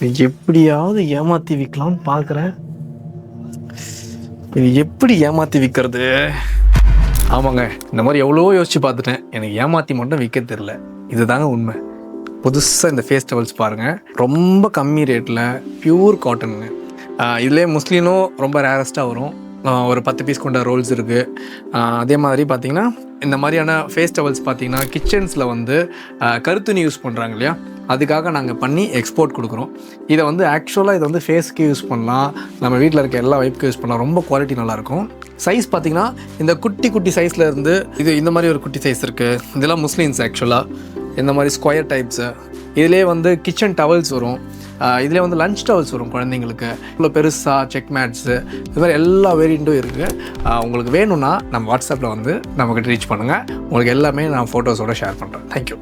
எப்படியாவது ஏமாற்றி விற்கலாம்னு பார்க்குறேன். இது எப்படி ஏமாற்றி விற்கிறது? ஆமாங்க, இந்த மாதிரி எவ்வளோ யோசிச்சு பார்த்துட்டேன். எனக்கு ஏமாற்றி மட்டும் விற்க தெரில. இதுதாங்க உண்மை. புதுசாக இந்த ஃபேஸ் டவல்ஸ் பாருங்கள், ரொம்ப கம்மி ரேட்டில் பியூர் காட்டனுங்க. இதுலேயே முஸ்லீனும் ரொம்ப ரேரஸ்ட்டாக வரும். ஒரு 10 பீஸ் கொண்ட ரோல்ஸ் இருக்குது. அதே மாதிரி பார்த்திங்கன்னா இந்த மாதிரியான ஃபேஸ் டவல்ஸ் பார்த்திங்கன்னா கிச்சன்ஸில் வந்து கருத்துணி யூஸ் பண்ணுறாங்க இல்லையா, அதுக்காக நாங்கள் பண்ணி எக்ஸ்போர்ட் கொடுக்குறோம். இதை வந்து ஆக்சுவலாக இதை வந்து ஃபேஸ்க்கு யூஸ் பண்ணலாம், நம்ம வீட்டில் இருக்க எல்லா வைப்புக்கும் யூஸ் பண்ணலாம். ரொம்ப குவாலிட்டி நல்லாயிருக்கும். சைஸ் பார்த்திங்கன்னா இந்த குட்டி குட்டி சைஸில் இருந்து இது இந்த மாதிரி ஒரு குட்டி சைஸ் இருக்குது. இதெல்லாம் முஸ்லீம்ஸ் ஆக்சுவலாக இந்த மாதிரி ஸ்கொயர் டைப்ஸு. இதிலே வந்து கிச்சன் டவல்ஸ் வரும். இதிலே வந்து லஞ்ச் டவல்ஸ் வரும் குழந்தைங்களுக்கு. இவ்வளோ பெருசாக செக் மேட்ஸு, இது மாதிரி எல்லா வேரியண்ட்டும் இருக்குது. உங்களுக்கு வேணும்னா நம்ம வாட்ஸ்அப்பில் வந்து நம்மக்கிட்ட ரீச் பண்ணுங்கள். உங்களுக்கு எல்லாமே நான் ஃபோட்டோஸோடு ஷேர் பண்ணுறேன். தேங்க்யூ.